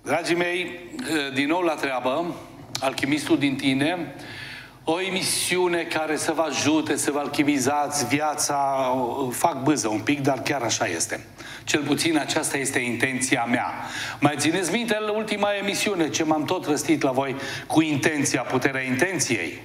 Dragii mei, din nou la treabă, Alchimistul din tine, o emisiune care să vă ajute să vă alchimizați viața. Fac bâză un pic, dar chiar așa este. Cel puțin aceasta este intenția mea. Mai țineți minte la ultima emisiune ce m-am tot răstit la voi cu intenția, puterea intenției?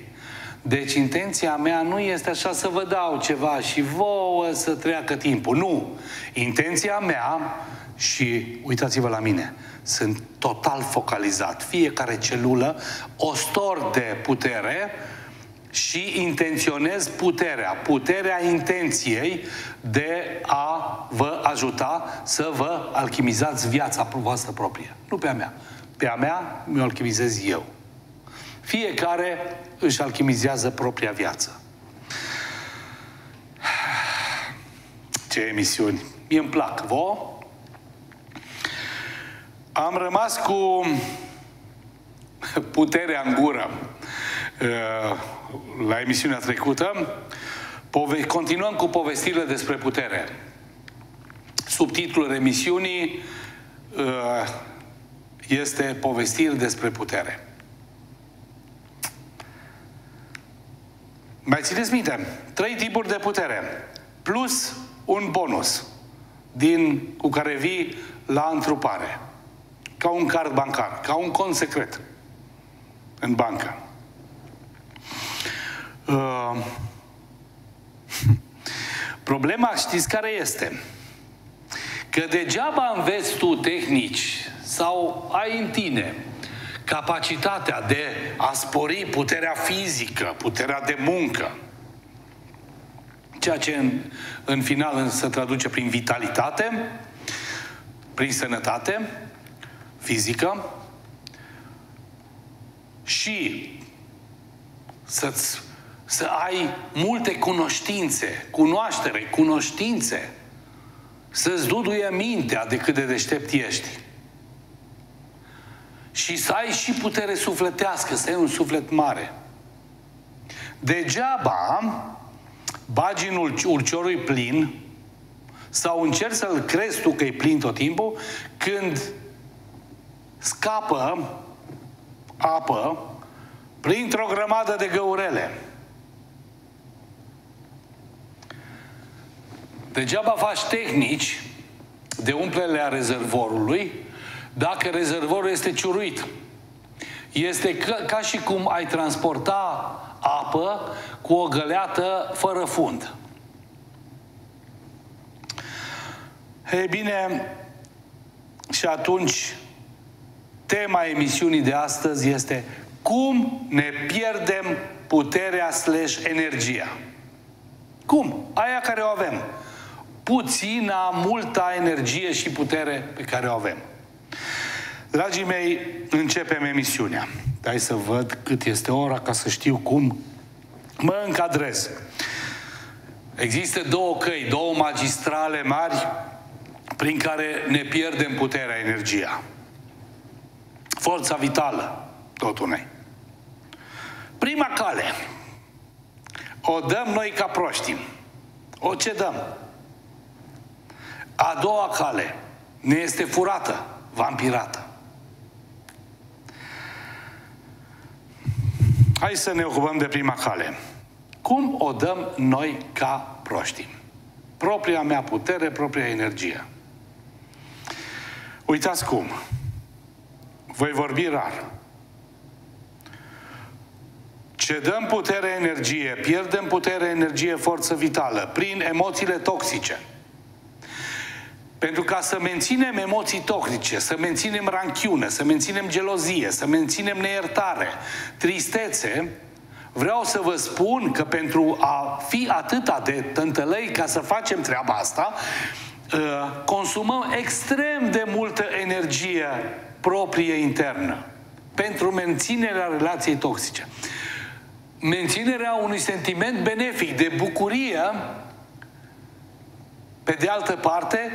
Deci intenția mea nu este așa să vă dau ceva și vouă să treacă timpul. Nu! Intenția mea, și uitați-vă la mine, sunt total focalizat. Fiecare celulă o stor de putere și intenționez puterea intenției de a vă ajuta să vă alchimizați viața voastră proprie. Nu pe a mea. Pe a mea mi-o alchimizez eu. Fiecare își alchimizează propria viață. Ce emisiuni! Mie îmi plac. Vouă? Am rămas cu puterea în gură la emisiunea trecută. Continuăm cu povestirile despre putere. Subtitlul emisiunii este Povestiri despre putere. Mai țineți minte? 3 tipuri de putere. Plus un bonus cu care vii la întrupare. Ca un card bancar, ca un cont secret în bancă. Problema, știți care este? Că degeaba înveți tu tehnici sau ai în tine capacitatea de a spori puterea fizică, puterea de muncă, ceea ce în final se traduce prin vitalitate, prin sănătate fizică și să ai multe cunoștințe, să-ți duduie mintea de cât de deștept ești. Și să ai și putere sufletească, să ai un suflet mare. Degeaba bagi în urciorul plin sau încerci să-l crezi tu că e plin tot timpul când scapă apă printr-o grămadă de găurele. Degeaba faci tehnici de umplere a rezervorului dacă rezervorul este ciuruit. Este ca și cum ai transporta apă cu o găleată fără fund. Ei bine, și atunci tema emisiunii de astăzi este cum ne pierdem puterea / energia. Cum? Aia care o avem. Puțina, multa energie și putere pe care o avem. Dragii mei, începem emisiunea. Hai să văd cât este ora ca să știu cum mă încadrez. Există 2 căi, 2 magistrale mari prin care ne pierdem puterea, energia. Forța vitală, tot unei. Prima cale o dăm noi ca proști. O cedăm. A doua cale ne este furată, vampirată. Hai să ne ocupăm de prima cale. Cum o dăm noi ca proști? Propria mea putere, propria energie. Uitați cum. Voi vorbi rar. Cedăm putere, energie, pierdem putere, energie, forță vitală prin emoțiile toxice. Pentru ca să menținem emoții toxice, să menținem ranchiune, să menținem gelozie, să menținem neiertare, tristețe, vreau să vă spun că pentru a fi atâta de tântălăi ca să facem treaba asta, consumăm extrem de multă energie proprie internă pentru menținerea relației toxice. Menținerea unui sentiment benefic de bucurie, pe de altă parte,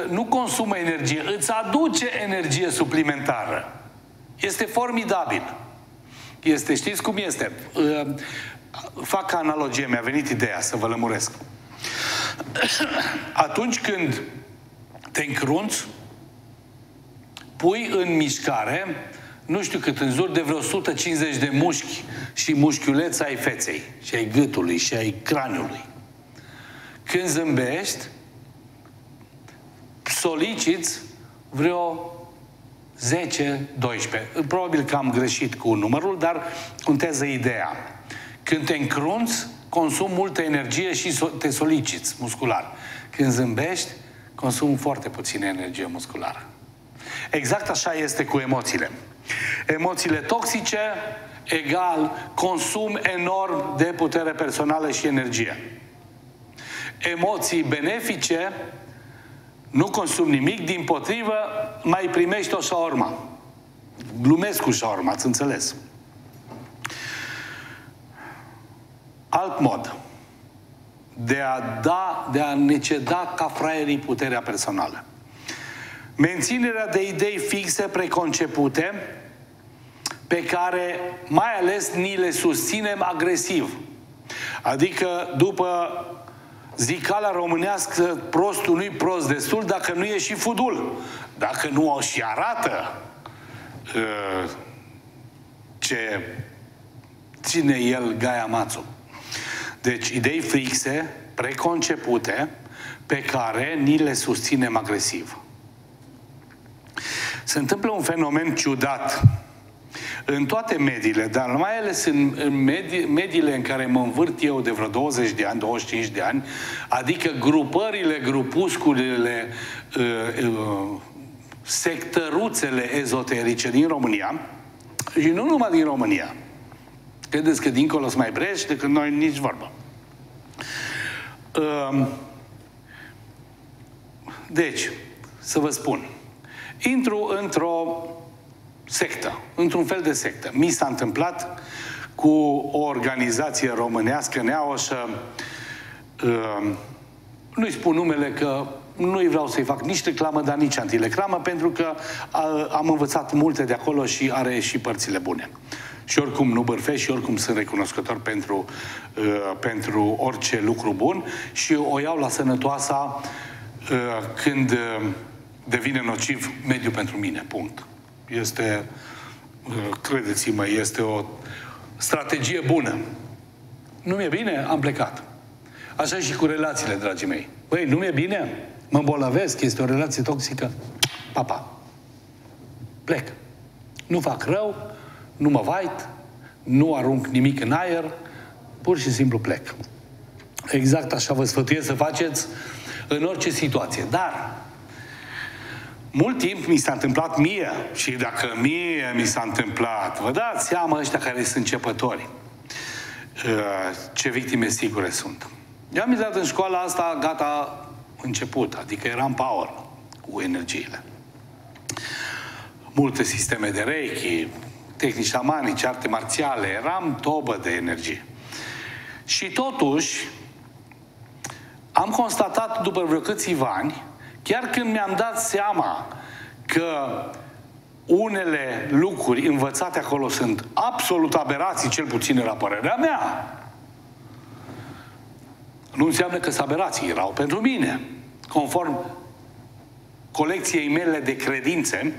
nu consumă energie, îți aduce energie suplimentară. Este formidabil. Știți cum este? Fac analogie, mi-a venit ideea să vă lămuresc. Atunci când te încrunți pui în mișcare, nu știu cât, în jur de vreo 150 de mușchi și mușchiuleți ai feței, și ai gâtului, și ai craniului. Când zâmbești, soliciți vreo 10-12. Probabil că am greșit cu numărul, dar contează ideea. Când te încrunți, consumi multă energie și te soliciți muscular. Când zâmbești, consumi foarte puțină energie musculară. Exact așa este cu emoțiile. Emoțiile toxice egal consum enorm de putere personală și energie. Emoții benefice, nu consum nimic, dimpotrivă, mai primești o shawarma. Glumesc cu shawarma, ați înțeles. Alt mod de a ne ceda ca fraierii puterea personală. Menținerea de idei fixe, preconcepute, pe care mai ales ni le susținem agresiv. Adică, după zicala românească, prostul nu-i prost destul dacă nu e și fudul. Dacă nu o și arată ce ține el Gaia Mațu. Deci, idei fixe, preconcepute, pe care ni le susținem agresiv. Se întâmplă un fenomen ciudat în toate mediile, dar mai ales în mediile în care mă învârt eu de vreo 20 de ani, 25 de ani, adică grupările, grupusculele, sectăruțele ezoterice din România, și nu numai din România. Credeți că dincolo sunt mai breși decât noi nici vorbă. Deci, să vă spun, intru într-o sectă, într-un fel de sectă. Mi s-a întâmplat cu o organizație românească, neaușă, nu-i spun numele că nu-i vreau să-i fac nici reclamă, dar nici antireclamă, pentru că am învățat multe de acolo și are și părțile bune. Și oricum nu bârfesc și oricum sunt recunoscător pentru orice lucru bun și o iau la sănătoasa când devine nociv mediul pentru mine. Punct. Este, credeți-mă, este o strategie bună. Nu mi-e bine? Am plecat. Așa și cu relațiile, dragii mei. Băi, nu mi-e bine? Mă îmbolnăvesc? Este o relație toxică? Papa. Plec. Nu fac rău, nu mă vait, nu arunc nimic în aer, pur și simplu plec. Exact așa vă sfătuiesc să faceți în orice situație. Dar mult timp mi s-a întâmplat mie, și dacă mie mi s-a întâmplat, vă dați seama ăștia care sunt începători, ce victime sigure sunt. Eu am intrat în școala asta, gata, început, adică eram power cu energiile. Multe sisteme de reiki, tehnici șamanice, arte marțiale, eram tobă de energie. Și totuși, am constatat după vreo câțiva ani, chiar când mi-am dat seama că unele lucruri învățate acolo sunt absolut aberații, cel puțin la părerea mea, nu înseamnă că sunt aberații, erau pentru mine. Conform colecției mele de credințe,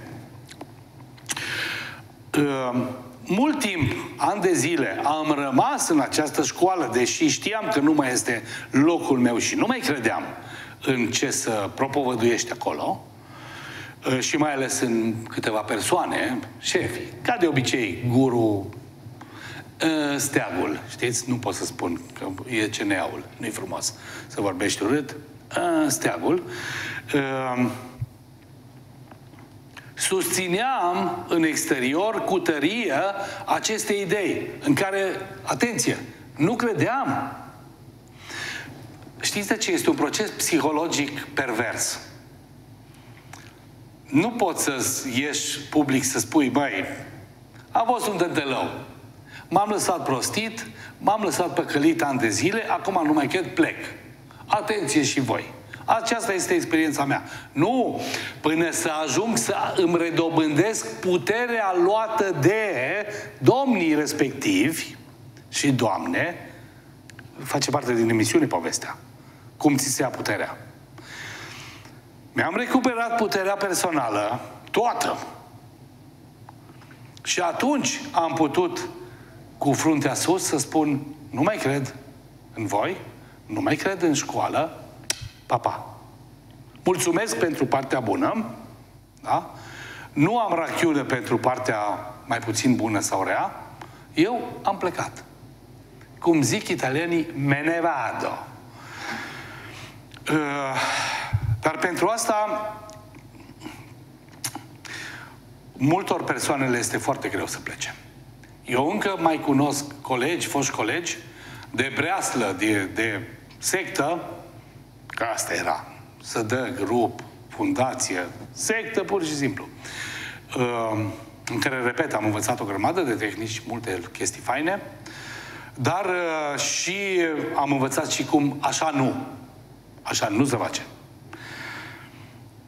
mult timp, ani de zile, am rămas în această școală, deși știam că nu mai este locul meu și nu mai credeam în ce să propovăduiești acolo, și mai ales în câteva persoane, șefi, ca de obicei, guru, steagul, știți? Nu pot să spun că e CNA-ul, nu-i frumos să vorbești urât, steagul. Susțineam în exterior cu tărie aceste idei în care, atenție, nu credeam. Știți de ce? Este un proces psihologic pervers. Nu poți să ieși public să spui, băi, am fost un dădălău, m-am lăsat prostit, m-am lăsat păcălit ani de zile, acum nu mai cred, plec. Atenție și voi. Aceasta este experiența mea. Nu! Până să ajung să îmi redobândesc puterea luată de domnii respectivi și doamne, face parte din emisiune povestea. Cum ți se ia puterea? Mi-am recuperat puterea personală, toată, Și atunci am putut, cu fruntea sus, să spun, nu mai cred în voi, nu mai cred în școală, pa. Mulțumesc pentru partea bună, da? Nu am rachiune pentru partea mai puțin bună sau rea, eu am plecat. Cum zic italienii, me ne vado. Dar pentru asta, multor persoane le este foarte greu să plece. Eu încă mai cunosc colegi, foști colegi, de breaslă, de sectă, că asta era. Să dă grup, fundație, sectă, pur și simplu. În care, repet, am învățat o grămadă de tehnici, multe chestii faine, dar și am învățat și cum așa nu se face.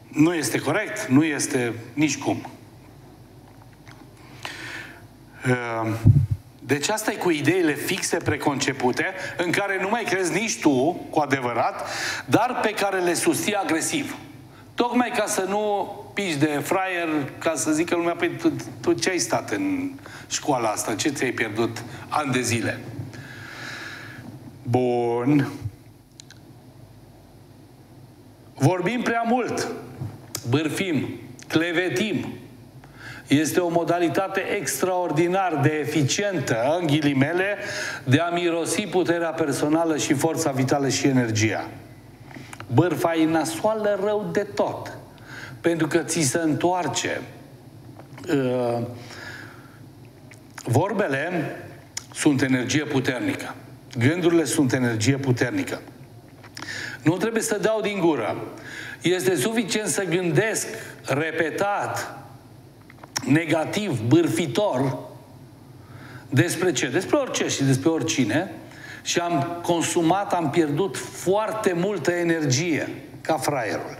Nu este corect, nu este nici cum. Deci asta e cu ideile fixe, preconcepute, în care nu mai crezi nici tu, cu adevărat, dar pe care le susții agresiv. Tocmai ca să nu piși de fraier, ca să zică lumea, păi tu ce ai stat în școala asta? Ce ți-ai pierdut ani de zile? Bun. Vorbim prea mult. Bârfim. Clevetim. Este o modalitate extraordinar de eficientă, în ghilimele, de a mirosi puterea personală și forța vitală și energia. Bârfa e nasoală rău de tot. Pentru că ți se întoarce. Vorbele sunt energie puternică. Gândurile sunt energie puternică. Nu trebuie să dau din gură. Este suficient să gândesc repetat, negativ, bârfitor, despre ce? Despre orice și despre oricine, și am consumat, am pierdut foarte multă energie, ca fraierul.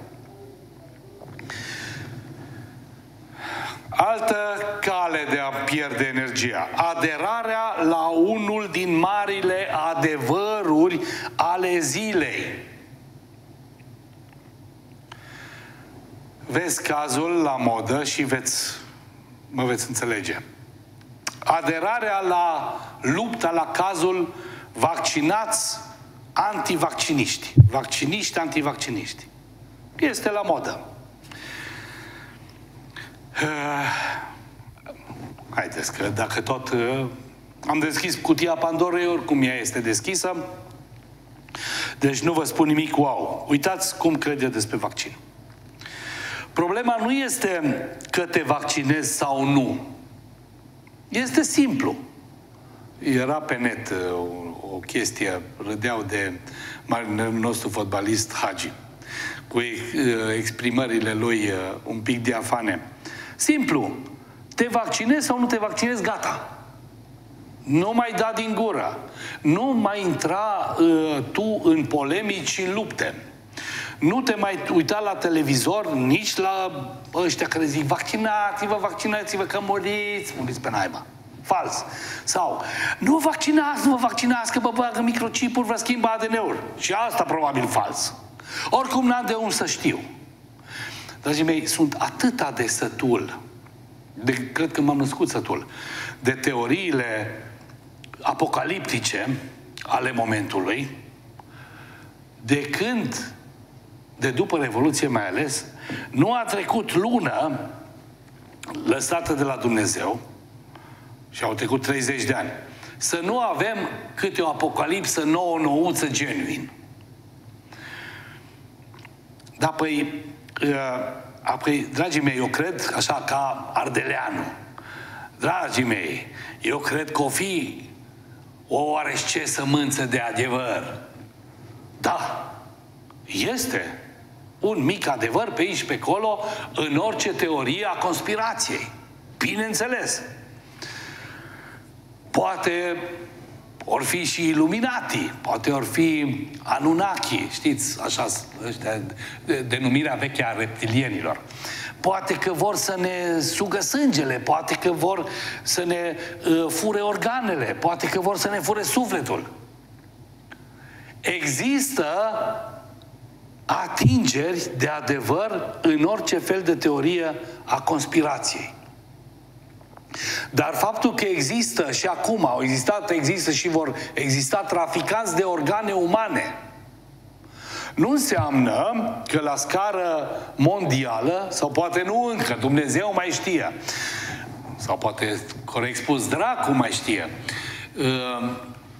Altă cale de a pierde energia. Aderarea la unul din marile adevăruri ale zilei. Vezi cazul la modă și mă veți înțelege. Aderarea la lupta, la cazul vaccinați antivacciniști. Vacciniști antivacciniști. Este la modă. Haideți că dacă tot am deschis cutia Pandorei, oricum ea este deschisă, deci nu vă spun nimic wow. Uitați cum crede despre vaccin. Problema nu este că te vaccinezi sau nu. Este simplu. Era pe net o chestie, râdeau de marele nostru fotbalist Hagi, cu exprimările lui un pic diafane. Simplu. Te vaccinezi sau nu te vaccinezi, gata. Nu mai da din gură. Nu mai intra tu în polemici și în lupte. Nu te mai uita la televizor, nici la ăștia care zic vaccinați-vă, vaccinați-vă, că muriți pe naiba. Fals. Sau, nu vă vaccinați, că vă bagă microchipuri, vă schimbă ADN-ul. Și asta probabil fals. Oricum n-am de unde să știu. Dragii mei, sunt atâta de sătul, cred că m-am născut sătul, de teoriile apocaliptice ale momentului, de după Revoluție mai ales, nu a trecut lună lăsată de la Dumnezeu, și au trecut 30 de ani, să nu avem câte o apocalipsă nouă-nouță genuine. Da, păi, dragii mei, eu cred, așa ca ardeleanu, dragii mei, eu cred că o fi o oarește sămânță de adevăr. Da, este un mic adevăr pe aici, pe acolo, în orice teorie a conspirației. Bineînțeles. Poate or fi și Illuminati, poate or fi Anunnaki, știți, așa, ăștia, denumirea veche a reptilienilor. Poate că vor să ne sugă sângele, poate că vor să ne fure organele, poate că vor să ne fure sufletul. Există atingeri de adevăr în orice fel de teorie a conspirației. Dar faptul că există și acum au existat, există și vor exista traficanți de organe umane, nu înseamnă că la scară mondială, sau poate nu încă, Dumnezeu mai știe, sau poate, corect spus, dracu mai știe,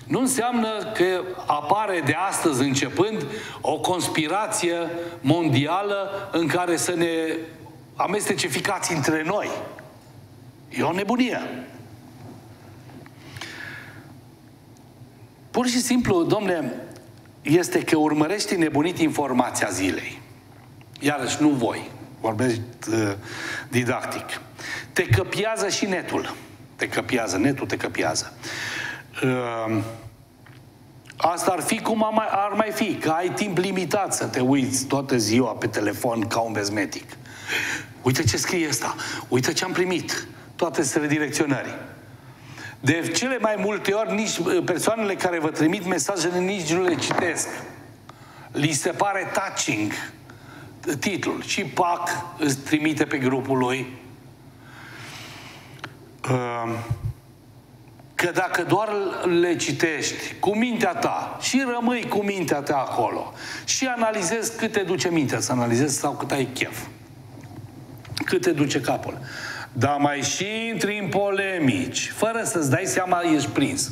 nu înseamnă că apare de astăzi începând o conspirație mondială în care să ne amestece ficați între noi. E o nebunie. Pur și simplu, domne, este că urmărești nebunit informația zilei. Iarăși, nu voi. Vorbesc didactic. Te căpiază și netul. Te căpiază, netul te căpiază. Asta ar fi cum ar mai fi, că ai timp limitat să te uiți toată ziua pe telefon ca un bezmetic. Uite ce scrie ăsta, uite ce am primit, toate sunt redirecționări. De cele mai multe ori, nici persoanele care vă trimit mesajele nici nu le citesc. Li se pare touching titlul și pac, îți trimite pe grupul lui. Că dacă doar le citești cu mintea ta și rămâi cu mintea ta acolo și analizezi cât te duce mintea să analizezi sau cât ai chef, cât te duce capul, dar mai și intri în polemici, fără să-ți dai seama, ești prins.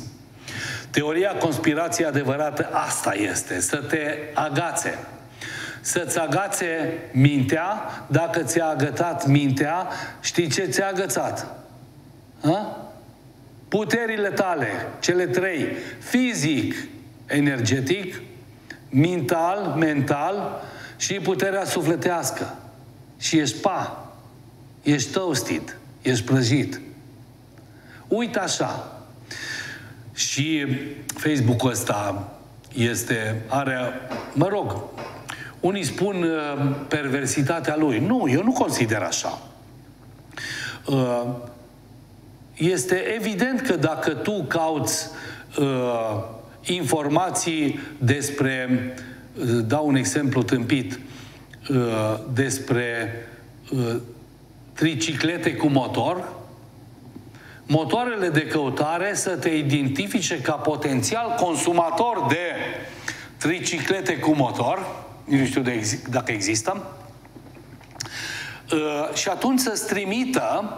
Teoria conspirației adevărată asta este, să te agațe. Să-ți agațe mintea, dacă ți-a agătat mintea, știi ce ți-a agățat? Ha? Puterile tale, cele trei, fizic, energetic, mental și puterea sufletească. Și ești ești toasted, ești prăjit. Uite așa. Și Facebook-ul ăsta mă rog, unii spun perversitatea lui. Nu, eu nu consider așa. Este evident că dacă tu cauți informații despre, dau un exemplu tâmpit, despre triciclete cu motor, motoarele de căutare să te identifice ca potențial consumator de triciclete cu motor, nu știu dacă există, și atunci să-ți trimită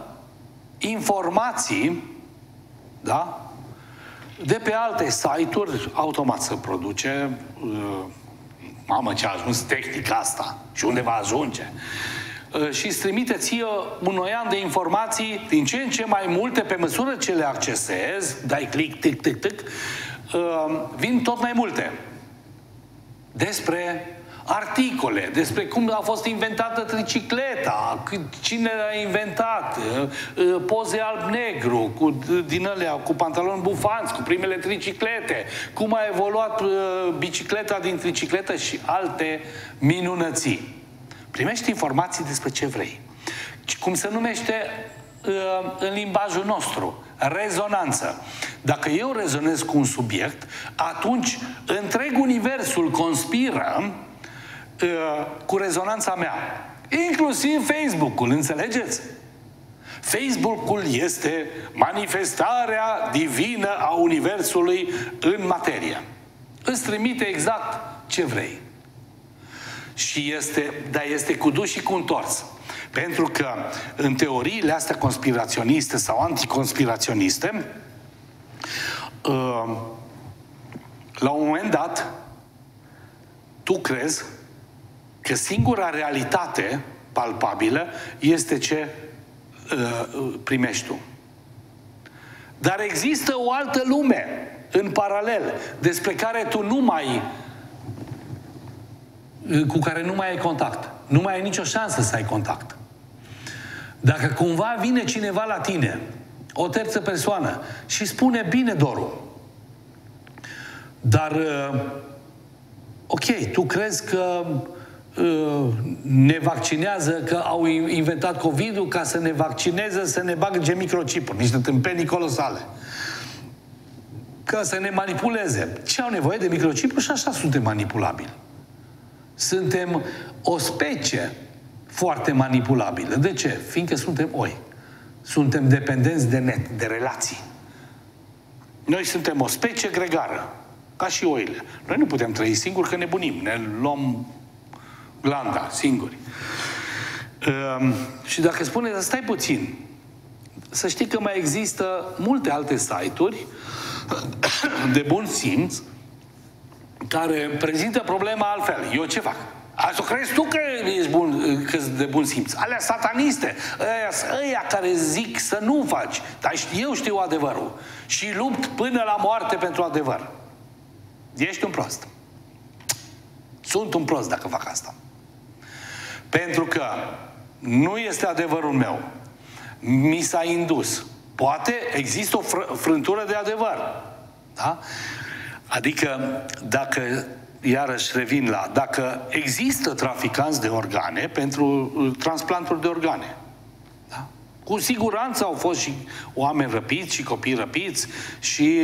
informații, da? De pe alte site-uri, automat se produce, mamă ce a ajuns tehnica asta și unde va ajunge. Și îți trimite ție un oian de informații din ce în ce mai multe, pe măsură ce le accesezi, dai click, tic, tic, tic, vin tot mai multe. Despre articole, despre cum a fost inventată tricicleta, cine a inventat, poze alb-negru, din alea, cu pantaloni bufanți, cu primele triciclete, cum a evoluat bicicleta din tricicletă și alte minunății. Primești informații despre ce vrei. Cum se numește în limbajul nostru? Rezonanță. Dacă eu rezonez cu un subiect, atunci întreg universul conspiră cu rezonanța mea. Inclusiv Facebook-ul, înțelegeți? Facebook-ul este manifestarea divină a universului în materie. Îți trimite exact ce vrei. Și este cu dus și cu întors. Pentru că în teoriile astea conspiraționiste sau anticonspiraționiste, la un moment dat, tu crezi că singura realitate palpabilă este ce primești tu. Dar există o altă lume în paralel, despre care tu cu care nu mai ai contact. Nu mai ai nicio șansă să ai contact. Dacă cumva vine cineva la tine, o terță persoană, și spune, bine, Doru, dar ok, tu crezi că ne vaccinează, că au inventat COVID-ul ca să ne vaccineze, să ne bage microchipuri, niște tâmpenii colosale. Ca să ne manipuleze. Ce au nevoie de microchipuri și așa suntem manipulabili. Suntem o specie foarte manipulabilă. De ce? Fiindcă suntem oi. Suntem dependenți de net, de relații. Noi suntem o specie gregară, ca și oile. Noi nu putem trăi singuri, că nebunim. Ne luăm glanda singuri. Și dacă spuneți, stai puțin, să știi că mai există multe alte site-uri de bun simț care prezintă problema altfel. Eu ce fac? Asta crezi tu că ești de bun simț? Alea sataniste, ăia care zic să nu faci. Dar eu știu adevărul. Și lupt până la moarte pentru adevăr. Ești un prost. Sunt un prost dacă fac asta. Pentru că nu este adevărul meu. Mi s-a indus. Poate există o frântură de adevăr. Da? Adică, dacă, iarăși revin la, dacă există traficanți de organe pentru transplanturi de organe. Da? Cu siguranță au fost și oameni răpiți și copii răpiți și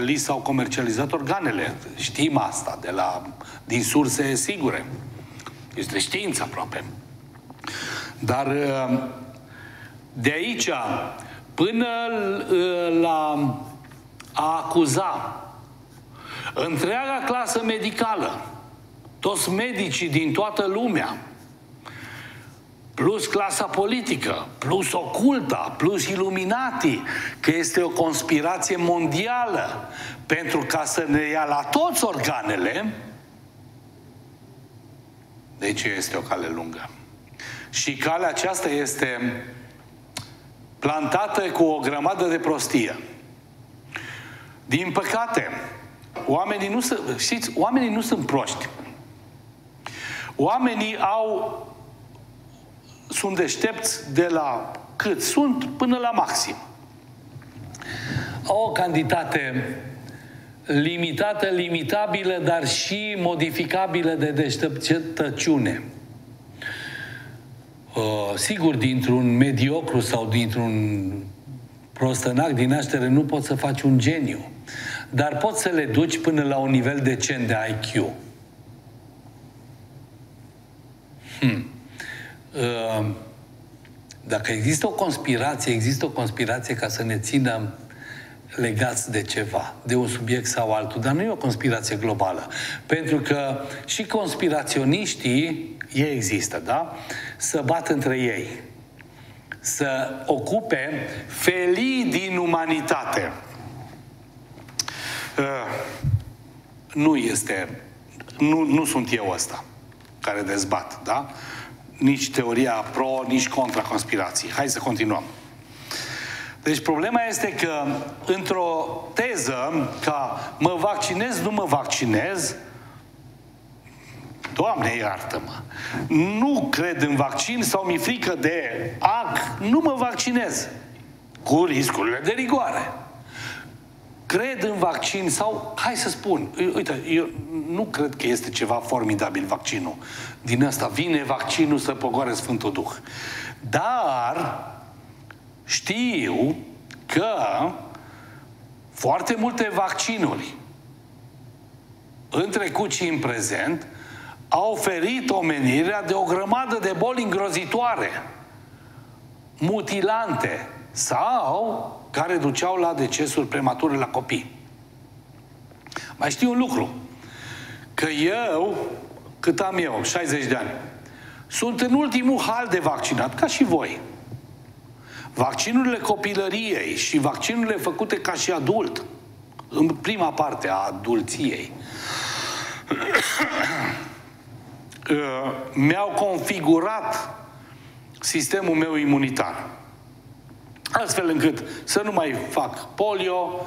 li s-au comercializat organele. Știm asta din surse sigure. Este știință aproape. Dar de aici până la a acuza întreaga clasă medicală, toți medicii din toată lumea, plus clasa politică, plus oculta, plus iluminatii, că este o conspirație mondială pentru ca să ne ia la toți organele, deci este o cale lungă. Și calea aceasta este plantată cu o grămadă de prostie. Din păcate, oamenii nu sunt proști. Oamenii sunt deștepți de la cât sunt până la maxim. Au o cantitate limitată, limitabilă, dar și modificabilă de deșteptăciune. Sigur, dintr-un mediocru sau dintr-un prostănac din naștere nu poți să faci un geniu, dar poți să le duci până la un nivel decent de IQ. Dacă există o conspirație ca să ne țină legați de ceva, de un subiect sau altul, dar nu e o conspirație globală. Pentru că și conspiraționiștii, ei există, da? Să bat între ei. Să ocupe felii din umanitate. Nu sunt eu ăsta care dezbat, da? Nici teoria pro, nici contra conspirației. Hai să continuăm. Deci problema este că într-o teză ca mă vaccinez, nu mă vaccinez, Doamne iartă-mă, nu cred în vaccin sau mi-e frică de nu mă vaccinez, cu riscurile de rigoare. Cred în vaccin sau, hai să spun, uite, eu nu cred că este ceva formidabil vaccinul. Din asta vine vaccinul să pogoare Sfântul Duh. Dar știu că foarte multe vaccinuri în trecut și în prezent au oferit omenirea de o grămadă de boli îngrozitoare, mutilante sau care duceau la decesuri premature la copii. Mai știu un lucru, că eu, cât am eu, 60 de ani, sunt în ultimul hal de vaccinat, ca și voi. Vaccinurile copilăriei și vaccinurile făcute ca și adult, în prima parte a adulției, mi-au configurat sistemul meu imunitar. Astfel încât să nu mai fac polio,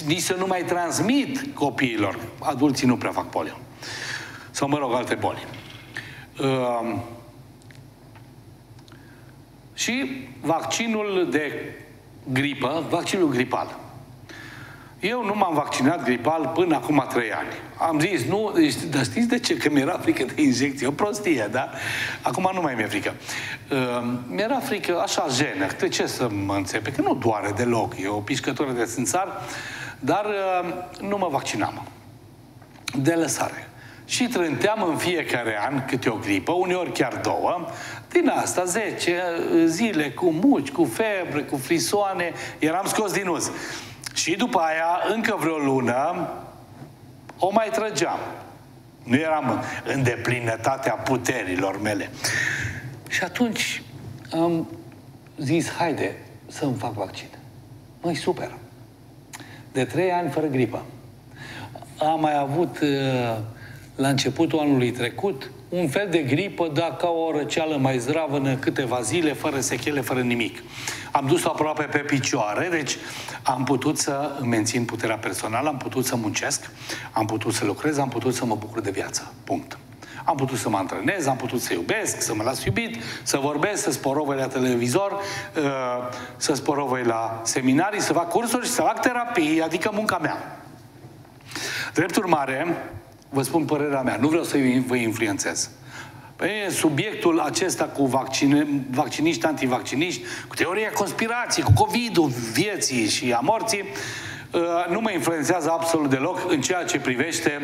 nici să nu mai transmit copiilor. Adulții nu prea fac polio. Sau, mă rog, alte boli. Și vaccinul de gripă, vaccinul gripal. Eu nu m-am vaccinat gripal până acum 3 ani. Am zis, nu, dar știți de ce? Că mi-era frică de injecție. O prostie, da? Acum nu mai mi-e frică. Mi-era frică, așa, jenă. De ce să mă înțepe? Că nu doare deloc. E o pișcătură de țânțar. Dar nu mă vaccinam. De lăsare. Și trânteam în fiecare an câte o gripă, uneori chiar 2, Din asta, 10 zile cu muci, cu febră, cu frisoane, eram scos din uz. Și după aia, încă vreo lună, o mai trăgeam. Nu eram în deplinătatea puterilor mele. Și atunci am zis, haide să-mi fac vaccin. Măi, super! De 3 ani fără gripă. Am mai avut, la începutul anului trecut, un fel de gripă, dar ca o răceală mai zdravănă, câteva zile, fără sechele, fără nimic. Am dus-o aproape pe picioare, deci am putut să mențin puterea personală, am putut să muncesc, am putut să lucrez, am putut să mă bucur de viață. Punct. Am putut să mă antrenez, am putut să iubesc, să mă las iubit, să vorbesc, să sporovăi la televizor, să sporovăi la seminarii, să fac cursuri și să fac terapii, adică munca mea. Drept urmare, vă spun părerea mea, nu vreau să vă influențez. Pe subiectul acesta cu vacciniști, antivacciniști, cu teoria conspirației, cu COVID-ul vieții și a morții, nu mă influențează absolut deloc în ceea ce privește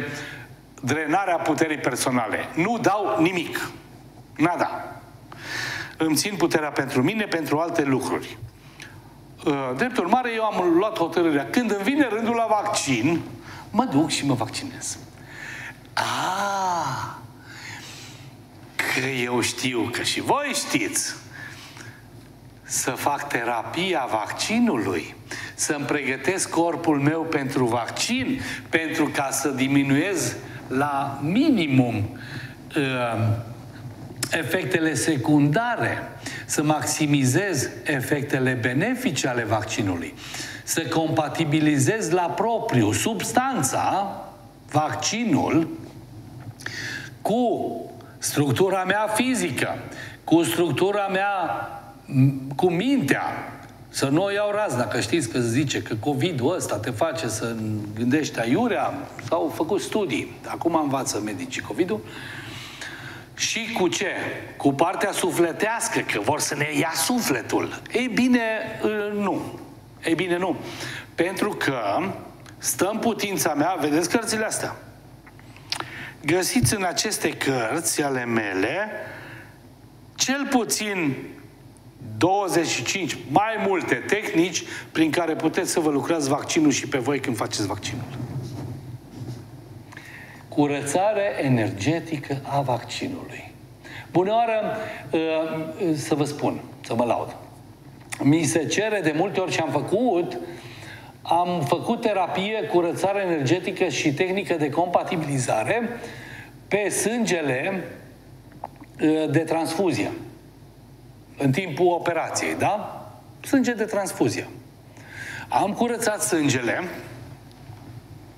drenarea puterii personale. Nu dau nimic. Nada. Îmi țin puterea pentru mine, pentru alte lucruri. Drept urmare, eu am luat hotărârea. Când îmi vine rândul la vaccin, mă duc și mă vaccinez. Că eu știu, că și voi știți, să fac terapia vaccinului, să-mi pregătesc corpul meu pentru vaccin, pentru ca să diminuez la minimum efectele secundare, să maximizez efectele benefice ale vaccinului, să compatibilizez la propriu substanța, vaccinul, cu structura mea fizică, cu structura mea, cu mintea. Să nu o iau razna, că știți că zice că COVID-ul ăsta te face să gândești aiurea. S-au făcut studii. Acum învață medicii COVID-ul. Și cu ce? Cu partea sufletească, că vor să ne ia sufletul. Ei bine, nu. Ei bine, nu. Pentru că stă în putința mea, vedeți cărțile astea. Găsiți în aceste cărți ale mele cel puțin 25, mai multe tehnici prin care puteți să vă lucrați vaccinul și pe voi când faceți vaccinul. Curățare energetică a vaccinului. Bună oară, să vă spun, să mă laud. Mi se cere de multe ori și am făcut terapie, curățare energetică și tehnică de compatibilizare pe sângele de transfuzie. În timpul operației, da? Sânge de transfuzie. Am curățat sângele,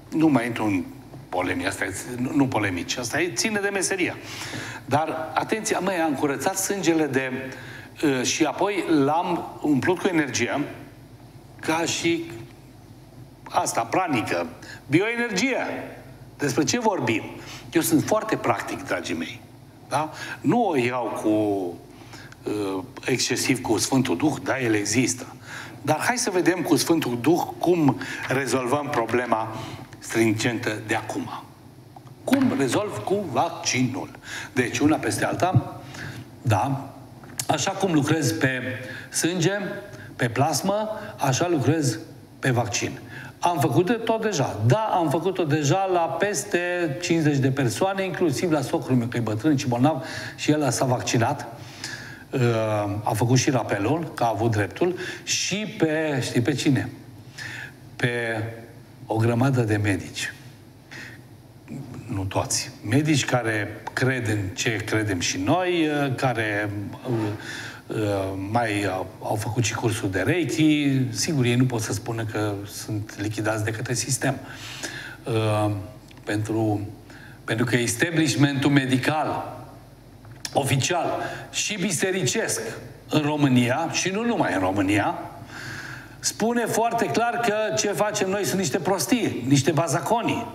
nu mai intru în polemii, asta e, nu polemici, asta e, ține de meseria. Dar, atenție, am curățat sângele de... și apoi l-am umplut cu energie, ca și asta, pranică, bioenergie. Despre ce vorbim? Eu sunt foarte practic, dragii mei. Da? Nu o iau cu excesiv cu Sfântul Duh, da, el există. Dar hai să vedem cu Sfântul Duh cum rezolvăm problema stringentă de acum. Cum rezolv cu vaccinul? Deci, una peste alta, da, așa cum lucrez pe sânge, pe plasmă, așa lucrez pe vaccin. Am făcut-o tot deja. Da, am făcut-o deja la peste 50 de persoane, inclusiv la socrul meu, că e bătrân și bolnav, și el s-a vaccinat. A făcut și rapelul, că a avut dreptul, și pe, știi pe cine? Pe o grămadă de medici. Nu toți. Medici care cred în ce credem și noi, care mai au făcut și cursul de Reiki. Sigur, ei nu pot să spună că sunt lichidați de către sistem. Pentru că establishmentul medical, oficial și bisericesc în România, și nu numai în România, spune foarte clar că ce facem noi sunt niște prostii, niște bazaconii.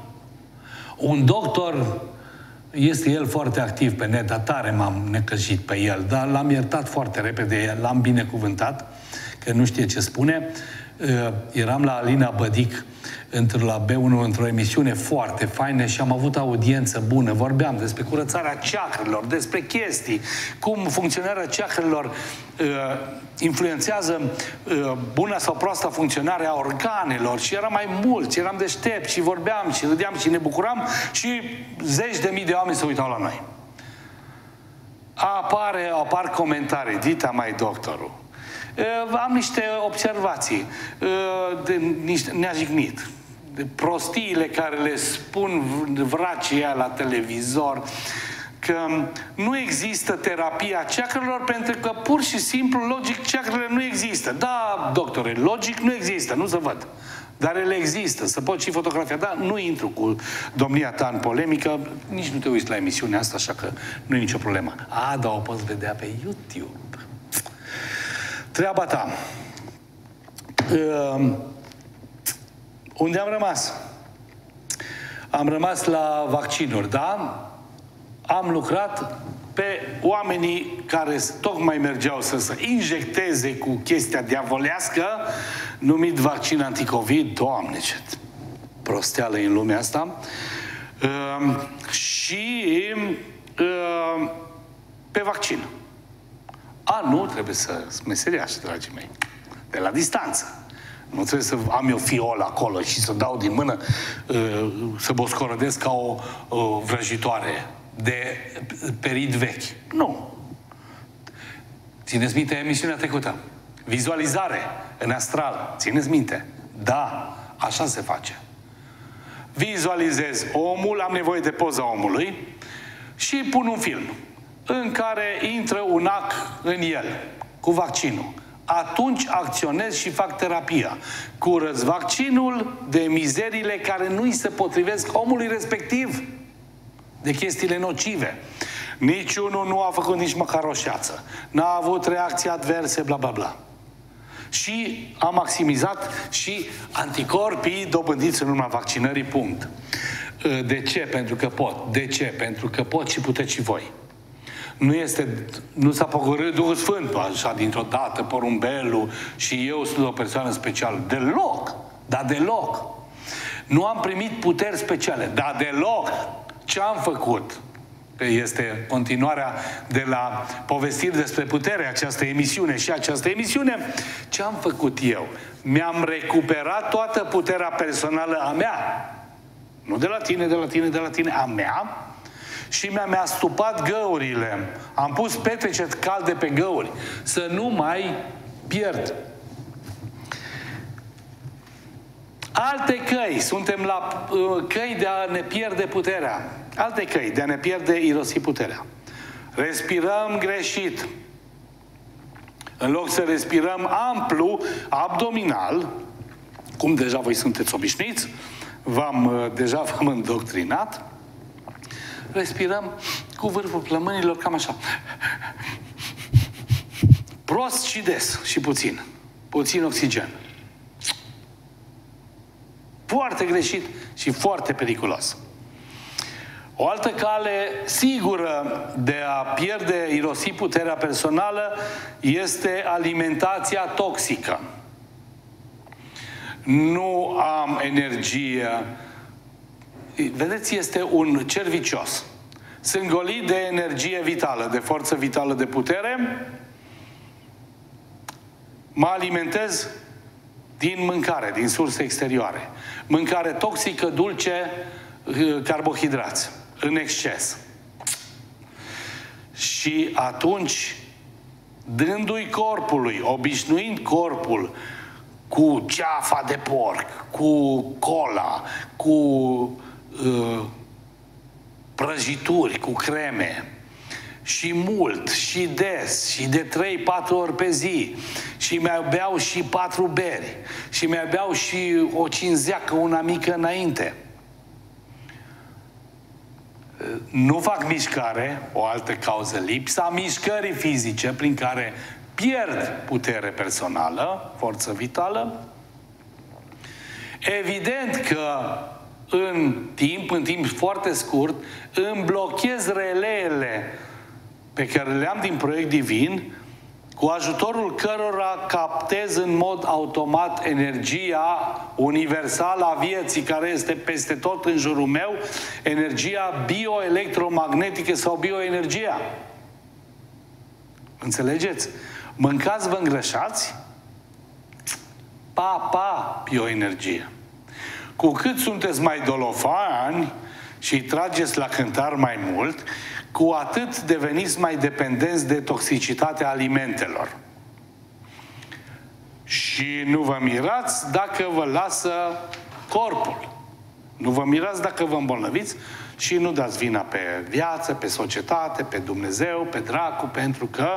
Un doctor, este el foarte activ pe net, dar tare m-am necăjit pe el, dar l-am iertat foarte repede, l-am binecuvântat, că nu știe ce spune. Eram la Alina Bădic la B1 într-o emisiune foarte faină și am avut audiență bună. Vorbeam despre curățarea ceacrelor, despre chestii, cum funcționarea ceacrelor influențează buna sau proasta funcționare a organelor și eram mai mulți, eram deștepți și vorbeam și râdeam și ne bucuram și zeci de mii de oameni se uitau la noi. Apar comentarii, Dita mai doctorul. Am niște observații, ne-a jignit. De prostiile care le spun vracii aia la televizor, că nu există terapia ceacrelor pentru că pur și simplu, logic, ceacrele nu există. Da, doctore, logic nu există, nu se văd. Dar ele există, să pot și fotografia. Da, nu intru cu domnia ta în polemică, nici nu te uiți la emisiunea asta, așa că nu e nicio problemă. Dar o poți vedea pe YouTube. Treaba ta. Unde am rămas? Am rămas la vaccinuri, da? Am lucrat pe oamenii care tocmai mergeau să se injecteze cu chestia diavolească, numit vaccin anticovid. Doamne, ce prosteală în lumea asta. Și pe vaccin. Nu, trebuie să meseriași, dragii mei. De la distanță. Nu trebuie să am eu fiol acolo și să dau din mână, să boscorodesc ca o vrăjitoare de perit vechi. Nu. Țineți minte emisiunea trecută? Vizualizare în astral. Țineți minte? Da, așa se face. Vizualizez omul, am nevoie de poza omului și pun un film în care intră un ac în el, cu vaccinul. Atunci acționez și fac terapia. Curăț vaccinul de mizeriile care nu îi se potrivesc omului respectiv, de chestiile nocive. Niciunul nu a făcut nici măcar o șeață. N-a avut reacții adverse, bla, bla, bla. Și am maximizat și anticorpii dobândiți în urma vaccinării, punct. De ce? Pentru că pot. De ce? Pentru că pot și puteți și voi. Nu s-a pogorât Duhul Sfânt, așa, dintr-o dată, porumbelul, și eu sunt o persoană specială. Deloc! Dar deloc! Nu am primit puteri speciale. Dar deloc! Ce am făcut? Este continuarea de la povestiri despre putere, această emisiune și această emisiune. Ce am făcut eu? Mi-am recuperat toată puterea personală a mea. Nu de la tine, de la tine, de la tine, a mea. Și mi-a stupat găurile. Am pus petrece calde pe găuri. Să nu mai pierd. Alte căi. Suntem la căi de a ne pierde puterea. Alte căi de a ne pierde, irosi puterea. Respirăm greșit. În loc să respirăm amplu, abdominal, cum deja voi sunteți obișnuiți, deja v-am îndoctrinat, respirăm cu vârful plămânilor, cam așa. Prost și des și puțin. Puțin oxigen. Foarte greșit și foarte periculos. O altă cale sigură de a pierde, irosi puterea personală este alimentația toxică. Nu am energie. Vedeți, este un cer vicios. Sunt golit de energie vitală, de forță vitală, de putere. Mă alimentez din mâncare, din surse exterioare. Mâncare toxică, dulce, carbohidrați, în exces. Și atunci, dându-i corpului, obișnuind corpul cu ceafa de porc, cu cola, cu prăjituri, cu creme, și mult, și des, și de 3-4 ori pe zi, și mai beau și 4 beri, și mai beau și o cinzeacă, una mică înainte. Nu fac mișcare, o altă cauză, lipsa mișcării fizice, prin care pierd putere personală, forță vitală. Evident că în timp foarte scurt, îmi blochez releele pe care le am din proiect divin, cu ajutorul cărora captez în mod automat energia universală a vieții care este peste tot în jurul meu, energia bioelectromagnetică sau bioenergia. Înțelegeți? Mâncați, vă îngrășați, bioenergie. Cu cât sunteți mai dolofani și îi trageți la cântar mai mult, cu atât deveniți mai dependenți de toxicitatea alimentelor. Și nu vă mirați dacă vă lasă corpul. Nu vă mirați dacă vă îmbolnăviți și nu dați vina pe viață, pe societate, pe Dumnezeu, pe dracu, pentru că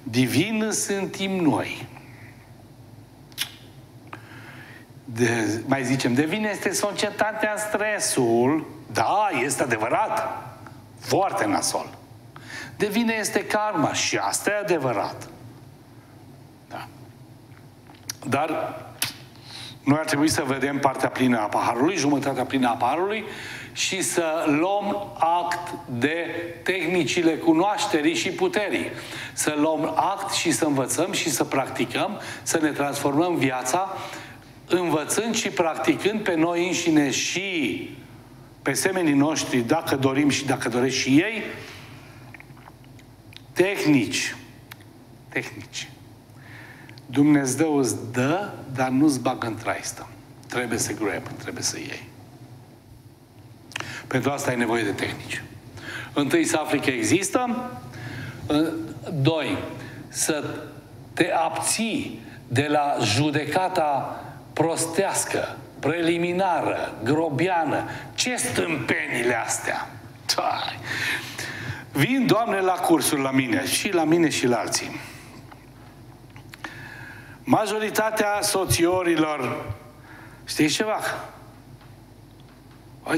divin suntem noi. Mai zicem, de vină este societatea stresul. Da, este adevărat. Foarte nasol. De vină este karma și asta e adevărat. Da. Dar noi ar trebui să vedem partea plină a paharului, jumătatea plină a paharului și să luăm act de tehnicile cunoașterii și puterii. Să luăm act și să învățăm și să practicăm, să ne transformăm viața învățând și practicând pe noi înșine și pe semenii noștri, dacă dorim și dacă doresc și ei, tehnici. Dumnezeu îți dă, dar nu-ți bagă în traistă. Trebuie să grab, trebuie să iei. Pentru asta ai nevoie de tehnici. Întâi, să afli că există. Doi, să te abții de la judecata prostească, preliminară, grobiană. Ce stâmpenile astea? Vin, Doamne, la cursuri la mine. Și la mine și la alții. Majoritatea soțiorilor, știi ceva?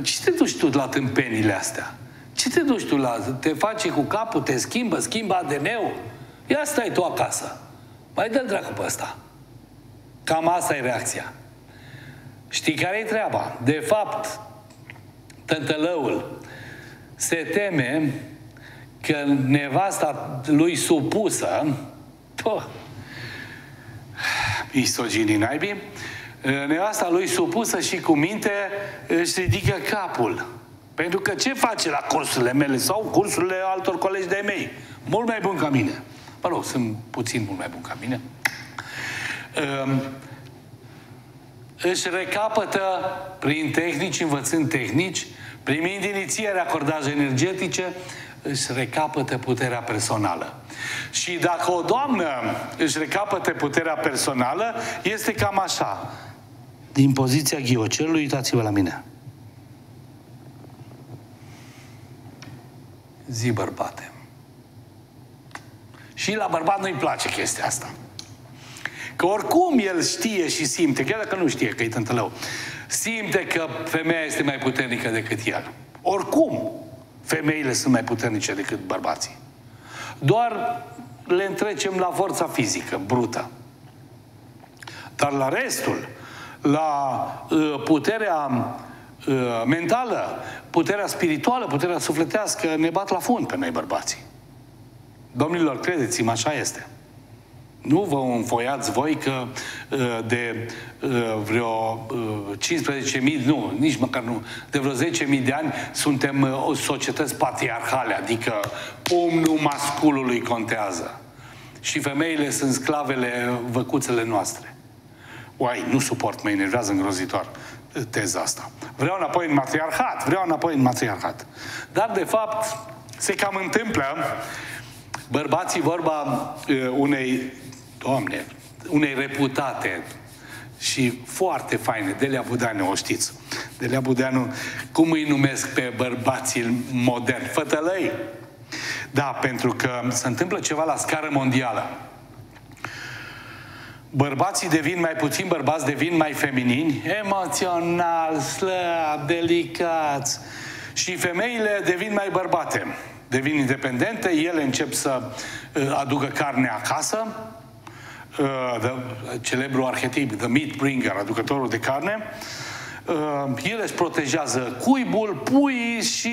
Ce te duci tu la tâmpenile astea? Ce te duci tu la... Te faci cu capul, te schimbă ADN-ul? Ia stai tu acasă. Mai dă-l dracu pe ăsta. Cam asta e reacția. Știi care-i treaba? De fapt, tântălăul se teme că nevasta lui supusă, misoginii naibii, nevasta lui supusă și cu minte își ridică capul. Pentru că ce face la cursurile mele sau cursurile altor colegi de-ai mei? Mult mai bun ca mine. Mă rog, sunt puțin mult mai bun ca mine. Își recapătă prin tehnici, învățând tehnici, primind inițiere, acordaje energetice, își recapătă puterea personală. Și dacă o doamnă își recapătă puterea personală, este cam așa. Din poziția ghiocelului, uitați-vă la mine. Zi, bărbate. Și la bărbat nu-i place chestia asta. Că oricum el știe și simte, chiar dacă nu știe că e tântălău, simte că femeia este mai puternică decât el. Oricum, femeile sunt mai puternice decât bărbații. Doar le întrecem la forța fizică, brută. Dar la restul, la puterea mentală, puterea spirituală, puterea sufletească, ne bat la fund pe noi bărbații. Domnilor, credeți-mă, așa este. Nu vă înfoiați voi că de vreo 15.000, nu, nici măcar nu, de vreo 10.000 de ani suntem o societăți patriarhale, adică pumnul masculului contează. Și femeile sunt sclavele, văcuțele noastre. Uai, nu suport, mă enervează îngrozitor teza asta. Vreau înapoi în matriarhat, vreau înapoi în matriarhat. Dar, de fapt, se cam întâmplă. Bărbații, vorba unei reputate și foarte faine, Delia Budeanu, o știți. Delia Budeanu, cum îi numesc pe bărbații moderni? Fătălăi. Da, pentru că se întâmplă ceva la scară mondială. Bărbații devin mai puțin bărbați, devin mai feminini, emoțional, slab, delicați. Și femeile devin mai bărbate. Devin independente, ele încep să aducă carne acasă, celebrul arhetip, the meat bringer, aducătorul de carne. Ele își protejează cuibul, puii și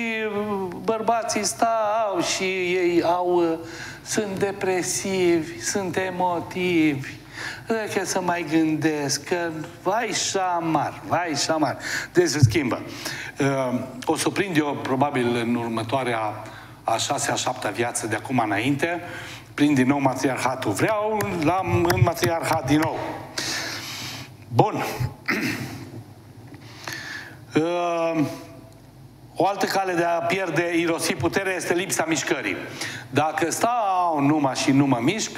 bărbații stau și ei au sunt depresivi, sunt emotivi, că să mai gândesc, că vai șamar. Deci se schimbă. O să prind eu, probabil, în următoarea a 6-a, 7-a viață de acum înainte, prind din nou matriarhatul. Vreau în matriarhat din nou. Bun. O altă cale de a pierde, irosi puterea este lipsa mișcării. Dacă stau nu mă mișc,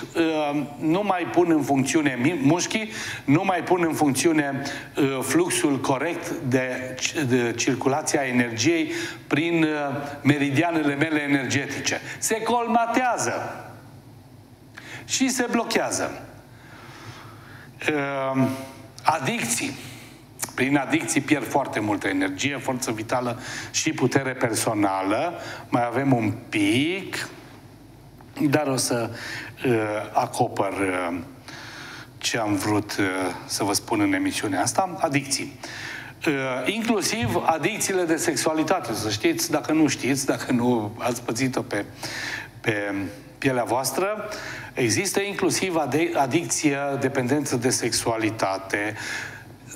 nu mai pun în funcțiune mușchii, nu mai pun în funcțiune fluxul corect de circulație a energiei prin meridianele mele energetice. Se colmatează și se blochează. Adicții. Prin adicții pierd foarte multă energie, forță vitală și putere personală. Mai avem un pic, dar o să acopăr ce am vrut să vă spun în emisiunea asta. Adicții. Inclusiv adicțiile de sexualitate. Să știți, dacă nu știți, dacă nu ați pățit-o pe pielea voastră, există inclusiv adicție, dependență de sexualitate.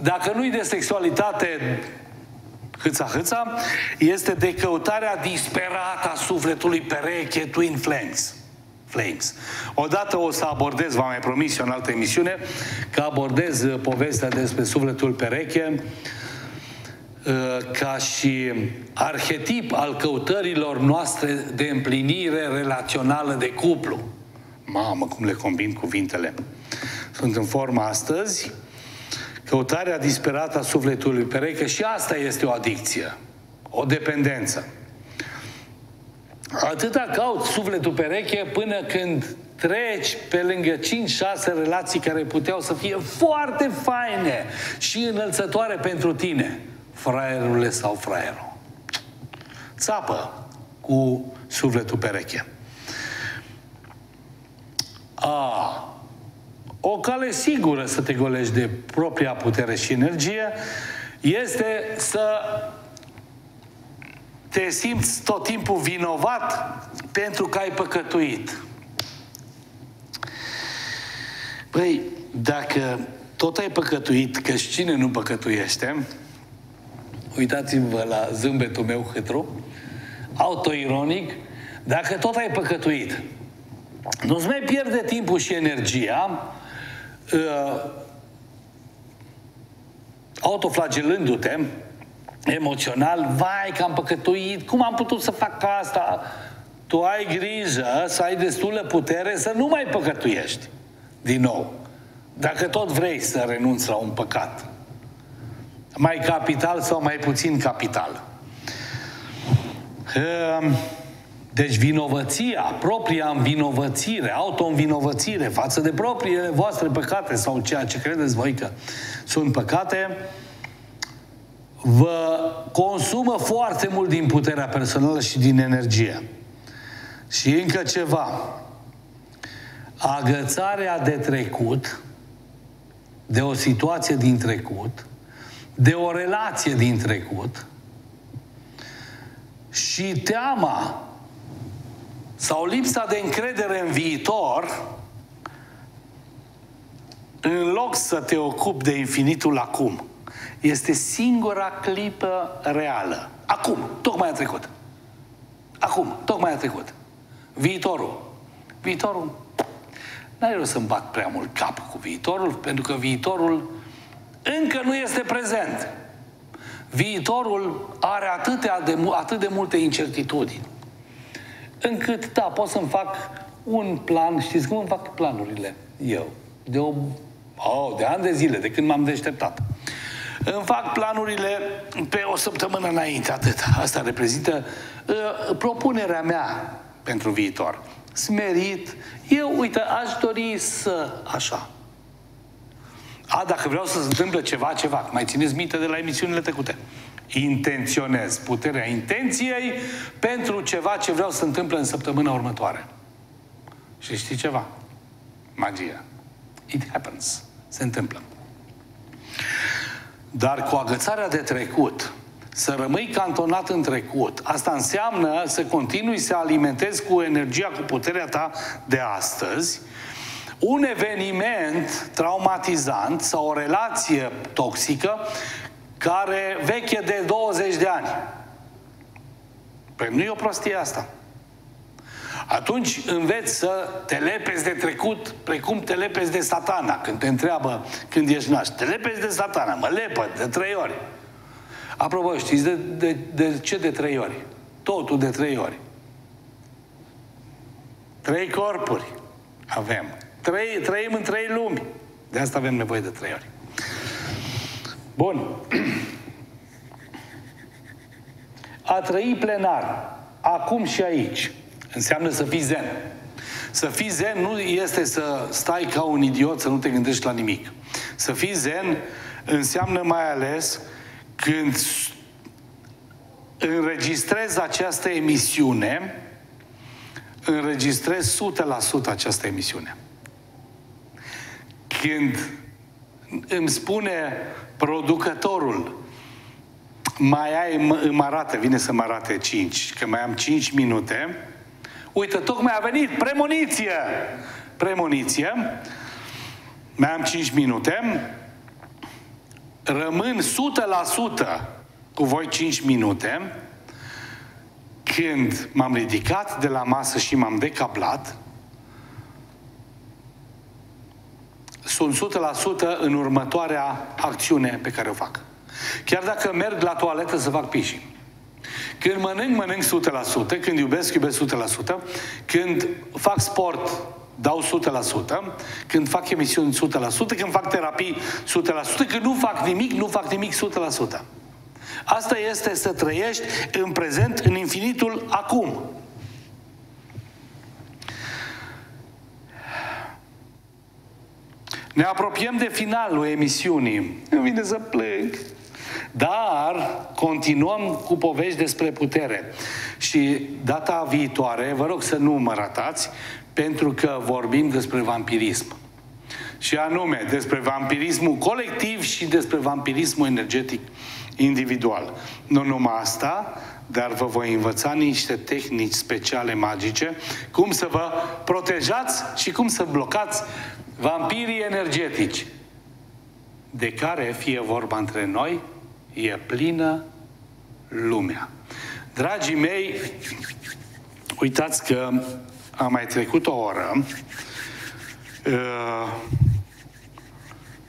Dacă nu-i de sexualitate hâța, este de căutarea disperată a sufletului pereche, twin flames. Odată o să abordez, v-am mai promis eu în altă emisiune, că abordez povestea despre sufletul pereche ca și arhetip al căutărilor noastre de împlinire relațională de cuplu. Mamă, cum le combin cuvintele. Sunt în formă astăzi. Căutarea disperată a sufletului pereche și asta este o adicție, o dependență. Atâta cauți sufletul pereche până când treci pe lângă 5-6 relații care puteau să fie foarte faine și înălțătoare pentru tine, fraierule sau fraierul. Țapă cu sufletul pereche. O cale sigură să te golești de propria putere și energie este să te simți tot timpul vinovat pentru că ai păcătuit. Păi, dacă tot ai păcătuit, că cine nu păcătuiește, uitați-vă la zâmbetul meu hâtru, autoironic, dacă tot ai păcătuit, nu-ți mai pierde timpul și energia autoflagelându-te emoțional, vai că am păcătuit, cum am putut să fac asta? Tu ai grijă să ai destulă putere să nu mai păcătuiești din nou. Dacă tot vrei să renunți la un păcat. Mai capital sau mai puțin capital. Deci vinovăția, propria învinovățire, auto-învinovățire față de propriile voastre păcate sau ceea ce credeți voi că sunt păcate, vă consumă foarte mult din puterea personală și din energie. Și încă ceva. Agățarea de trecut, de o situație din trecut, de o relație din trecut și teama sau lipsa de încredere în viitor, în loc să te ocupi de infinitul acum, este singura clipă reală. Acum, tocmai a trecut. Acum, tocmai a trecut. Viitorul. Viitorul. N-ai rost să-mi bat prea mult cap cu viitorul, pentru că viitorul încă nu este prezent. Viitorul are atât de multe incertitudini, încât, da, pot să-mi fac un plan. Știți cum îmi fac planurile eu? De ani de zile, de când m-am deșteptat. Îmi fac planurile pe o săptămână înainte, atât. Asta reprezintă propunerea mea pentru viitor. Smerit. Eu, uite, aș dori să... Așa. Dacă vreau să se întâmple ceva. Mai țineți minte de la emisiunile trecute. Intenționez. Puterea intenției pentru ceva ce vreau să se întâmple în săptămâna următoare. Și știi ceva? Magia. It happens. Se întâmplă. Dar cu agățarea de trecut să rămâi cantonat în trecut, asta înseamnă să continui să alimentezi cu energia, cu puterea ta de astăzi, un eveniment traumatizant sau o relație toxică care veche de 20 de ani. Păi nu e o prostie asta. Atunci înveți să te lepezi de trecut precum te lepezi de Satana. Când te întreabă când ești naș, te lepezi de Satana, mă lepă de 3 ori. Apropo, știți de ce de 3 ori? Totul de 3 ori. 3 corpuri avem. Trăim în 3 lumi. De asta avem nevoie de 3 ori. Bun. A trăi plenar, acum și aici, înseamnă să fii zen. Să fii zen nu este să stai ca un idiot, să nu te gândești la nimic. Să fii zen înseamnă mai ales când înregistrezi această emisiune, înregistrezi 100% această emisiune. Când îmi spune producătorul, îmi arată, vine să mă arate 5, că mai am 5 minute, uite, tocmai a venit premoniție, mai am 5 minute, rămân 100% cu voi 5 minute, când m-am ridicat de la masă și m-am decaplat, sunt 100% în următoarea acțiune pe care o fac. Chiar dacă merg la toaletă să fac piși. Când mănânc 100%, când iubesc 100%, când fac sport, dau 100%, când fac emisiuni 100%, când fac terapii 100%, când nu fac nimic 100%. Asta este să trăiești în prezent, în infinitul acum. Ne apropiem de finalul emisiunii. Îmi vine să plâng. Dar continuăm cu povești despre putere. Și data viitoare, vă rog să nu mă ratați, pentru că vorbim despre vampirism. Și anume, despre vampirismul colectiv și despre vampirismul energetic individual. Nu numai asta, dar vă voi învăța niște tehnici speciale magice, cum să vă protejați și cum să blocați vampirii energetici, de care, fie vorba între noi, e plină lumea. Dragii mei, uitați că a mai trecut o oră.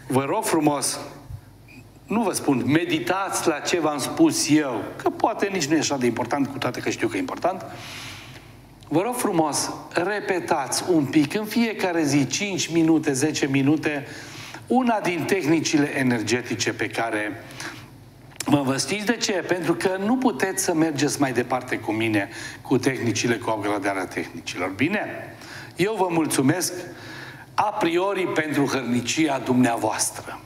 Vă rog frumos, nu vă spun, meditați la ce v-am spus eu, că poate nici nu e așa de important, cu toate că știu că e important. Vă rog frumos, repetați un pic, în fiecare zi, 5 minute, 10 minute, una din tehnicile energetice pe care vă știți de ce? Pentru că nu puteți să mergeți mai departe cu mine cu tehnicile, cu upgradarea tehnicilor. Bine? Eu vă mulțumesc a priori pentru hărnicia dumneavoastră.